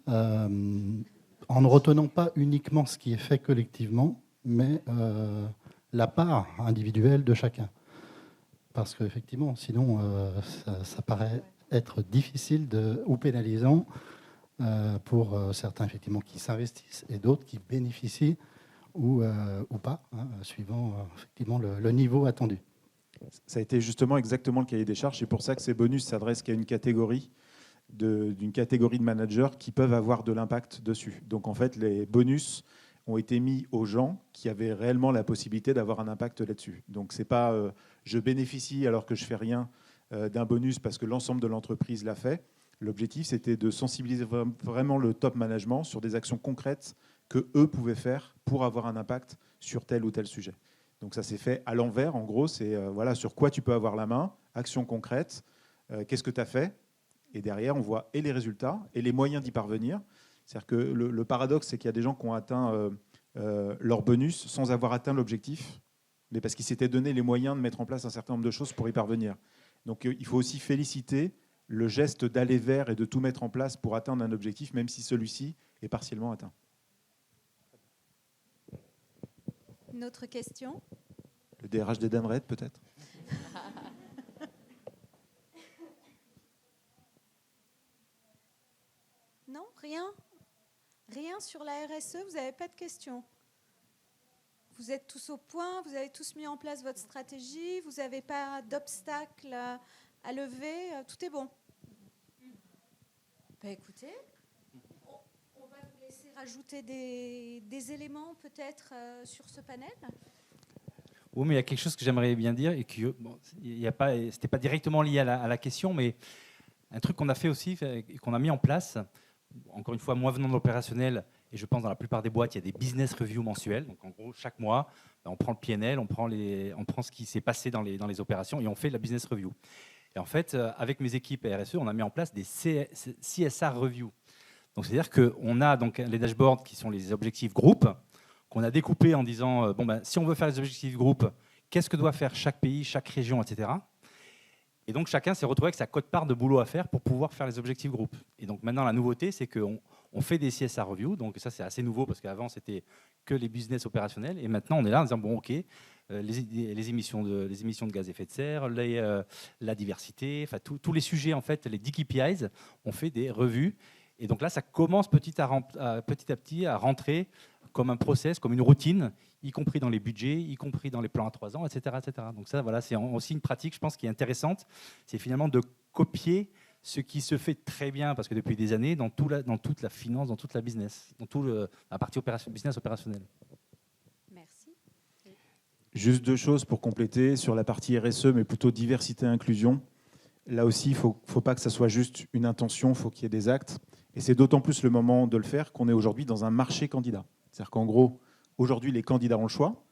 en ne retenant pas uniquement ce qui est fait collectivement, mais la part individuelle de chacun. Parce qu'effectivement, sinon, ça paraît être difficile ou pénalisant pour certains effectivement qui s'investissent et d'autres qui bénéficient ou pas, suivant effectivement le niveau attendu. Ça a été justement exactement le cahier des charges. C'est pour ça que ces bonus s'adressent qu'à une catégorie d'une catégorie de managers qui peuvent avoir de l'impact dessus. Donc en fait, les bonus ont été mis aux gens qui avaient réellement la possibilité d'avoir un impact là-dessus. Donc c'est pas je bénéficie alors que je fais rien d'un bonus parce que l'ensemble de l'entreprise l'a fait. L'objectif, c'était de sensibiliser vraiment le top management sur des actions concrètes que eux pouvaient faire pour avoir un impact sur tel ou tel sujet. Donc ça s'est fait à l'envers, en gros, c'est voilà, sur quoi tu peux avoir la main, action concrète, qu'est-ce que tu as fait, et derrière on voit et les résultats et les moyens d'y parvenir. C'est-à-dire que le paradoxe, c'est qu'il y a des gens qui ont atteint leur bonus sans avoir atteint l'objectif, mais parce qu'ils s'étaient donné les moyens de mettre en place un certain nombre de choses pour y parvenir. Donc il faut aussi féliciter le geste d'aller vers et de tout mettre en place pour atteindre un objectif, même si celui-ci est partiellement atteint. Une autre question ? Le DRH d'Edenred, peut-être ? Non, rien ? Rien sur la RSE ? Vous n'avez pas de questions ? Vous êtes tous au point ? Vous avez tous mis en place votre stratégie ? Vous n'avez pas d'obstacles à lever ? Tout est bon ? Ben écoutez, on va vous laisser rajouter des éléments peut-être sur ce panel. Oui, mais il y a quelque chose que j'aimerais bien dire et que c'était pas directement lié à la question, mais un truc qu'on a fait aussi et qu'on a mis en place. Encore une fois, moi venant de l'opérationnel, et je pense dans la plupart des boîtes, il y a des business reviews mensuels. Donc en gros, chaque mois, on prend le PNL, on prend ce qui s'est passé dans les opérations et on fait la business review. Et en fait, avec mes équipes RSE, on a mis en place des CSR reviews. Donc c'est-à-dire qu'on a donc les dashboards qui sont les objectifs groupes, qu'on a découpés en disant, si on veut faire les objectifs groupes, qu'est-ce que doit faire chaque pays, chaque région, etc. Et donc chacun s'est retrouvé avec sa quote-part de boulot à faire pour pouvoir faire les objectifs groupes. Et donc maintenant, la nouveauté, c'est qu'on fait des CSR reviews. Donc ça, c'est assez nouveau parce qu'avant, c'était que les business opérationnels. Et maintenant, on est là en disant, bon, OK, les émissions de gaz à effet de serre, la diversité, enfin tous les sujets, en fait, les 10 KPIs, on fait des revues. Et donc là, ça commence petit à petit à rentrer comme un process, comme une routine, y compris dans les budgets, y compris dans les plans à 3 ans, etc., etc. Donc ça, voilà, c'est aussi une pratique, je pense, qui est intéressante. C'est finalement de copier ce qui se fait très bien, parce que depuis des années, dans toute la finance, dans toute la business, dans la partie business opérationnelle. Merci. Juste 2 choses pour compléter sur la partie RSE, mais plutôt diversité et inclusion. Là aussi, il ne faut pas que ça soit juste une intention, il faut qu'il y ait des actes. Et c'est d'autant plus le moment de le faire qu'on est aujourd'hui dans un marché candidat. C'est-à-dire qu'en gros, aujourd'hui, les candidats ont le choix.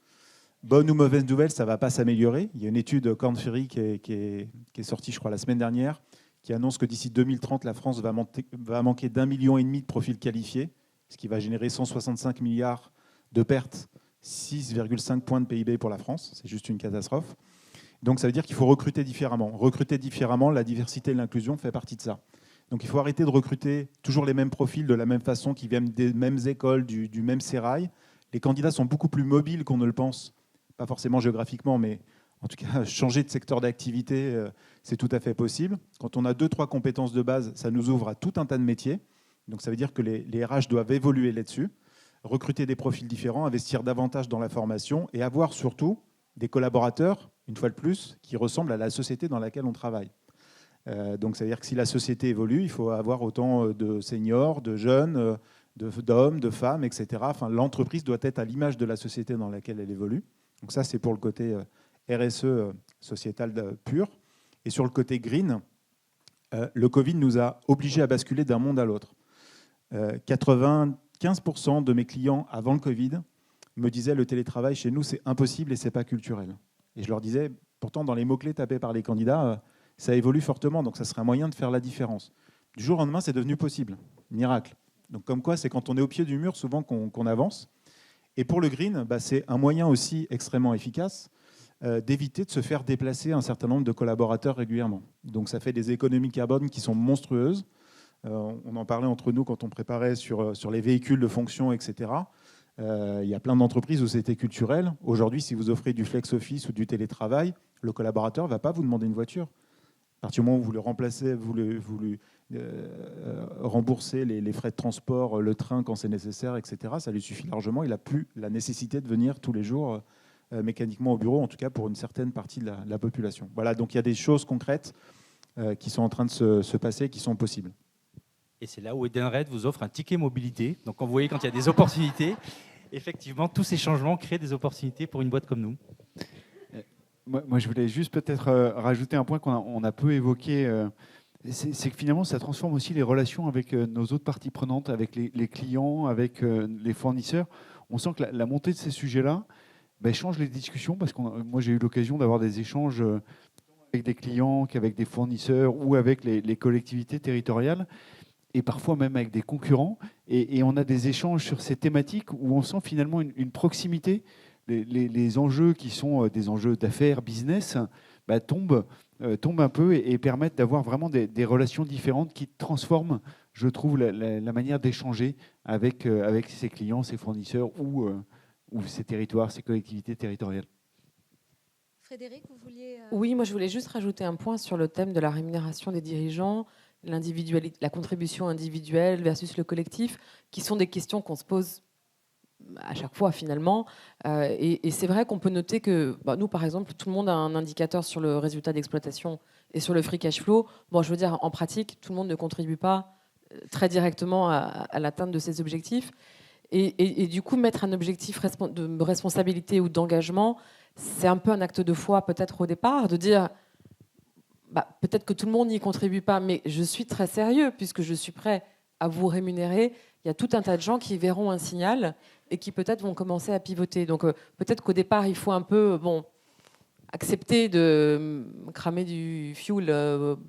Bonne ou mauvaise nouvelle, ça ne va pas s'améliorer. Il y a une étude Korn Ferry qui est sortie, je crois, la semaine dernière, qui annonce que d'ici 2030, la France va manquer d'1,5 million de profils qualifiés, ce qui va générer 165 milliards de pertes, 6,5 points de PIB pour la France. C'est juste une catastrophe. Donc ça veut dire qu'il faut recruter différemment. Recruter différemment, la diversité et l'inclusion fait partie de ça. Donc il faut arrêter de recruter toujours les mêmes profils de la même façon, qui viennent des mêmes écoles, du même sérail. Les candidats sont beaucoup plus mobiles qu'on ne le pense, pas forcément géographiquement, mais en tout cas changer de secteur d'activité, c'est tout à fait possible. Quand on a 2-3 compétences de base, ça nous ouvre à tout un tas de métiers. Donc ça veut dire que les RH doivent évoluer là-dessus, recruter des profils différents, investir davantage dans la formation et avoir surtout des collaborateurs, une fois de plus, qui ressemblent à la société dans laquelle on travaille. Donc ça veut dire que si la société évolue, il faut avoir autant de seniors, de jeunes, d'hommes, de femmes, etc. Enfin, l'entreprise doit être à l'image de la société dans laquelle elle évolue. Donc ça, c'est pour le côté RSE sociétal pur. Et sur le côté green, le Covid nous a obligés à basculer d'un monde à l'autre. 95% de mes clients avant le Covid me disaient le télétravail chez nous, c'est impossible et c'est pas culturel. Et je leur disais, pourtant, dans les mots-clés tapés par les candidats, ça évolue fortement, donc ça serait un moyen de faire la différence. Du jour au lendemain, c'est devenu possible. Miracle. Donc comme quoi, c'est quand on est au pied du mur, souvent qu'on avance. Et pour le green, c'est un moyen aussi extrêmement efficace d'éviter de se faire déplacer un certain nombre de collaborateurs régulièrement. Donc ça fait des économies carbone qui sont monstrueuses. On en parlait entre nous quand on préparait sur les véhicules de fonction, etc. Il y a plein d'entreprises où c'était culturel. Aujourd'hui, si vous offrez du flex office ou du télétravail, le collaborateur ne va pas vous demander une voiture. À partir du moment où vous le remplacez, vous lui remboursez les frais de transport, le train quand c'est nécessaire, etc., ça lui suffit largement. Il n'a plus la nécessité de venir tous les jours mécaniquement au bureau, en tout cas pour une certaine partie de la population. Voilà, donc il y a des choses concrètes qui sont en train de se passer, qui sont possibles. Et c'est là où Edenred vous offre un ticket mobilité. Donc, vous voyez, quand il y a des opportunités, effectivement, tous ces changements créent des opportunités pour une boîte comme nous. Moi, je voulais juste peut-être rajouter un point qu'on a peu évoqué. C'est que finalement, ça transforme aussi les relations avec nos autres parties prenantes, avec les clients, avec les fournisseurs. On sent que la montée de ces sujets-là change les discussions, parce que moi, j'ai eu l'occasion d'avoir des échanges avec des clients, qu'avec des fournisseurs ou avec les collectivités territoriales, et parfois même avec des concurrents. Et on a des échanges sur ces thématiques où on sent finalement une proximité. Les enjeux qui sont des enjeux d'affaires, business, tombent un peu et permettent d'avoir vraiment des relations différentes qui transforment, je trouve, la manière d'échanger avec ses clients, ses fournisseurs ou ces territoires, ces collectivités territoriales. Frédéric, vous vouliez... Oui, moi je voulais juste rajouter un point sur le thème de la rémunération des dirigeants, la contribution individuelle versus le collectif, qui sont des questions qu'on se pose à chaque fois finalement. Et c'est vrai qu'on peut noter que nous, par exemple, tout le monde a un indicateur sur le résultat d'exploitation et sur le free cash flow. Bon, je veux dire, en pratique, tout le monde ne contribue pas très directement à l'atteinte de ces objectifs. Et du coup, mettre un objectif de responsabilité ou d'engagement, c'est un peu un acte de foi peut-être au départ, de dire peut-être que tout le monde n'y contribue pas, mais je suis très sérieux puisque je suis prêt à vous rémunérer. Il y a tout un tas de gens qui verront un signal et qui peut-être vont commencer à pivoter. Donc peut-être qu'au départ, il faut un peu accepter de cramer du fuel,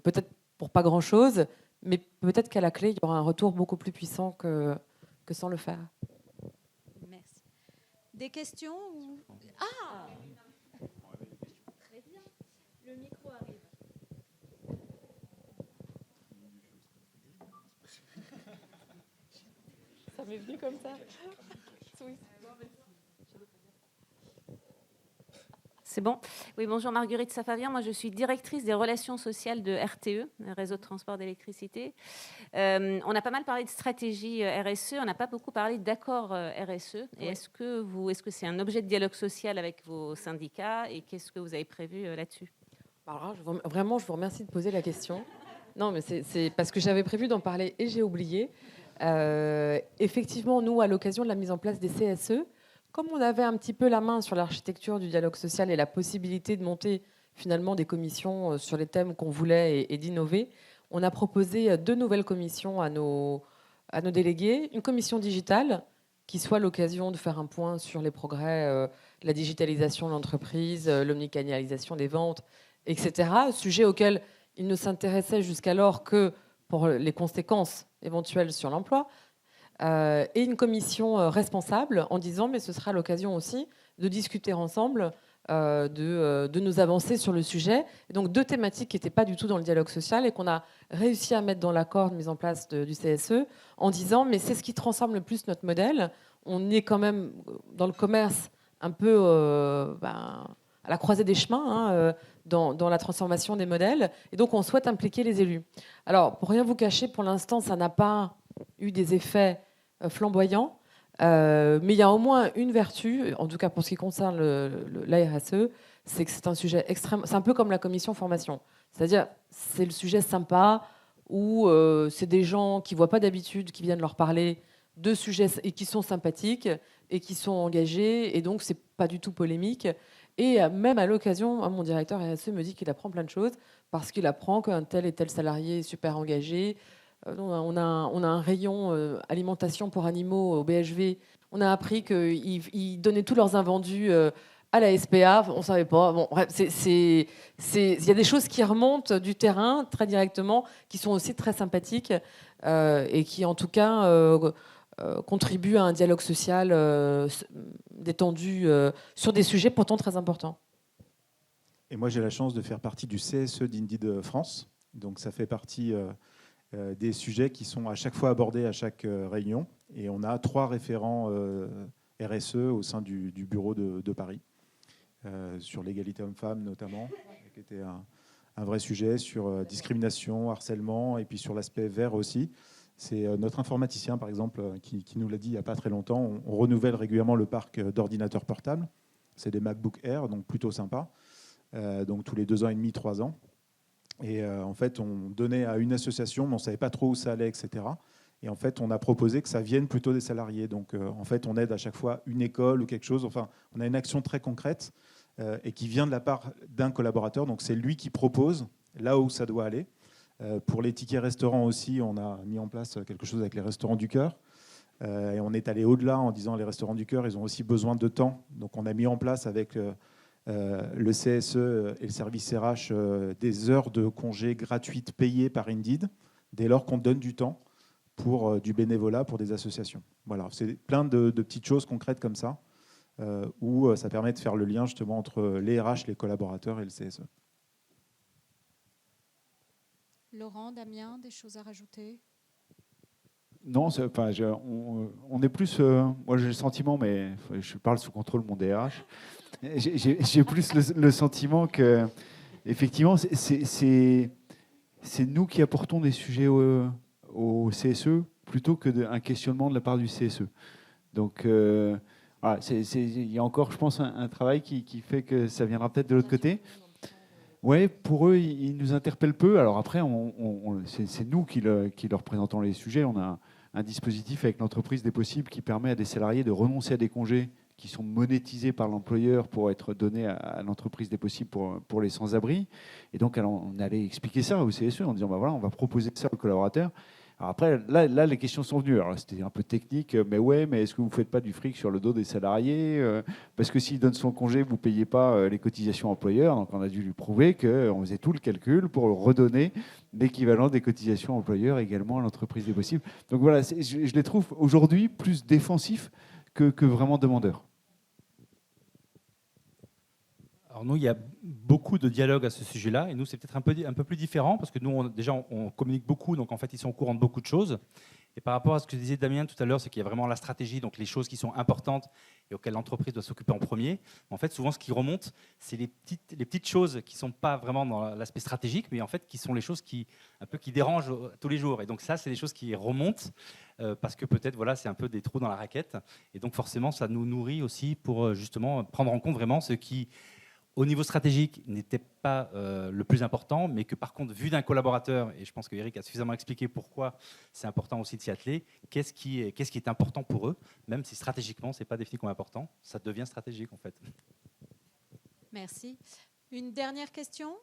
peut-être pour pas grand-chose, mais peut-être qu'à la clé, il y aura un retour beaucoup plus puissant que sans le faire. Merci. Des questions Ah, très bien. Le micro arrive. Ça m'est venu comme ça. C'est bon. Oui, bonjour Marguerite Safavien. Moi, je suis directrice des relations sociales de RTE, Réseau de transport d'électricité. On a pas mal parlé de stratégie RSE. On n'a pas beaucoup parlé d'accord RSE. Et est-ce que c'est un objet de dialogue social avec vos syndicats et qu'est-ce que vous avez prévu là-dessus ? Alors, vraiment, je vous remercie de poser la question. Non, mais c'est parce que j'avais prévu d'en parler et j'ai oublié. Effectivement, nous, à l'occasion de la mise en place des CSE, comme on avait un petit peu la main sur l'architecture du dialogue social et la possibilité de monter finalement des commissions sur les thèmes qu'on voulait et d'innover, on a proposé 2 nouvelles commissions à nos délégués. Une commission digitale qui soit l'occasion de faire un point sur les progrès, la digitalisation de l'entreprise, l'omnicanalisation des ventes, etc. Sujet auquel ils ne s'intéressaient jusqu'alors que pour les conséquences éventuelles sur l'emploi. Et une commission responsable en disant mais ce sera l'occasion aussi de discuter ensemble de nos avancées sur le sujet. Et donc 2 thématiques qui n'étaient pas du tout dans le dialogue social et qu'on a réussi à mettre dans l'accord de mise en place du CSE en disant mais c'est ce qui transforme le plus notre modèle. On est quand même dans le commerce un peu à la croisée des chemins dans la transformation des modèles. Et donc on souhaite impliquer les élus. Alors pour rien vous cacher, pour l'instant ça n'a pas eu des effets flamboyants. Mais il y a au moins une vertu, en tout cas pour ce qui concerne la RSE, c'est que c'est un sujet extrême. C'est un peu comme la commission formation. C'est-à-dire, c'est le sujet sympa où c'est des gens qui ne voient pas d'habitude, qui viennent leur parler de sujets et qui sont sympathiques et qui sont engagés. Et donc, c'est pas du tout polémique. Et même à l'occasion, mon directeur RSE me dit qu'il apprend plein de choses parce qu'il apprend qu'un tel et tel salarié est super engagé. On a un rayon alimentation pour animaux au BHV. On a appris qu'ils donnaient tous leurs invendus à la SPA. On ne savait pas. Bon, bref, il y a des choses qui remontent du terrain très directement, qui sont aussi très sympathiques et qui, en tout cas, contribuent à un dialogue social détendu sur des sujets pourtant très importants. Et moi, j'ai la chance de faire partie du CSE d'Indeed France. Donc, ça fait partie des sujets qui sont à chaque fois abordés à chaque réunion. Et on a 3 référents RSE au sein du bureau de Paris, sur l'égalité homme-femme notamment, qui était un vrai sujet, sur discrimination, harcèlement, et puis sur l'aspect vert aussi. C'est notre informaticien, par exemple, qui nous l'a dit il n'y a pas très longtemps. On renouvelle régulièrement le parc d'ordinateurs portables. C'est des MacBook Air, donc plutôt sympa. Donc tous les 2 ans et demi, 3 ans. Et en fait, on donnait à une association, mais on ne savait pas trop où ça allait, etc. Et en fait, on a proposé que ça vienne plutôt des salariés. Donc, en fait, on aide à chaque fois une école ou quelque chose. Enfin, on a une action très concrète et qui vient de la part d'un collaborateur. Donc, c'est lui qui propose là où ça doit aller. Pour les tickets restaurants aussi, on a mis en place quelque chose avec les restaurants du cœur. Et on est allé au-delà en disant les restaurants du cœur, ils ont aussi besoin de temps. Donc, on a mis en place avec le CSE et le service RH des heures de congés gratuites payées par Indeed, dès lors qu'on donne du temps pour du bénévolat pour des associations. Voilà, c'est plein de petites choses concrètes comme ça, où ça permet de faire le lien justement entre les RH, les collaborateurs et le CSE. Laurent, Damien, des choses à rajouter ? Non, on est plus. Moi, j'ai le sentiment, mais je parle sous contrôle de mon DRH. J'ai plus le sentiment que, effectivement, c'est nous qui apportons des sujets au CSE plutôt qu'un questionnement de la part du CSE. Donc, voilà, il y a encore, je pense, un travail qui fait que ça viendra peut-être de l'autre côté. Oui, pour eux, ils nous interpellent peu. Alors après, c'est nous qui leur présentons les sujets. On a un dispositif avec l'entreprise des possibles qui permet à des salariés de renoncer à des congés qui sont monétisés par l'employeur pour être donnés à l'entreprise des possibles pour les sans-abri. Et donc, on allait expliquer ça au CSE en disant, voilà, on va proposer ça aux collaborateurs. Alors après, là, les questions sont venues. Alors, c'était un peu technique, mais est-ce que vous ne faites pas du fric sur le dos des salariés ? Parce que s'il donne son congé, vous ne payez pas les cotisations employeurs. Donc, on a dû lui prouver qu'on faisait tout le calcul pour redonner l'équivalent des cotisations employeurs également à l'entreprise des possibles. Donc voilà, je les trouve aujourd'hui plus défensifs que vraiment demandeurs. Alors nous, il y a beaucoup de dialogues à ce sujet-là, et nous, c'est peut-être un peu plus différent, parce que nous, on communique beaucoup, donc en fait, ils sont au courant de beaucoup de choses. Et par rapport à ce que disait Damien tout à l'heure, c'est qu'il y a vraiment la stratégie, donc les choses qui sont importantes et auxquelles l'entreprise doit s'occuper en premier. En fait, souvent, ce qui remonte, c'est les petites choses qui ne sont pas vraiment dans l'aspect stratégique, mais en fait, qui sont les choses qui dérangent tous les jours. Et donc ça, c'est des choses qui remontent, parce que peut-être, voilà, c'est un peu des trous dans la raquette. Et donc forcément, ça nous nourrit aussi pour justement prendre en compte vraiment ce qui, au niveau stratégique, n'était pas le plus important, mais que par contre, vu d'un collaborateur, et je pense que Eric a suffisamment expliqué pourquoi c'est important aussi de s'y atteler, qu'est-ce qui est important pour eux, même si stratégiquement, ce n'est pas défini comme important, ça devient stratégique en fait. Merci. Une dernière question ?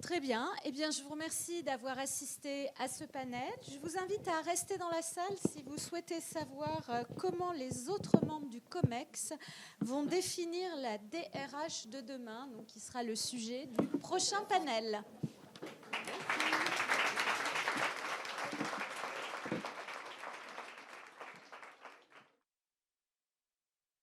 Très bien. Eh bien, je vous remercie d'avoir assisté à ce panel. Je vous invite à rester dans la salle si vous souhaitez savoir comment les autres membres du COMEX vont définir la DRH de demain, donc qui sera le sujet du prochain panel. Merci.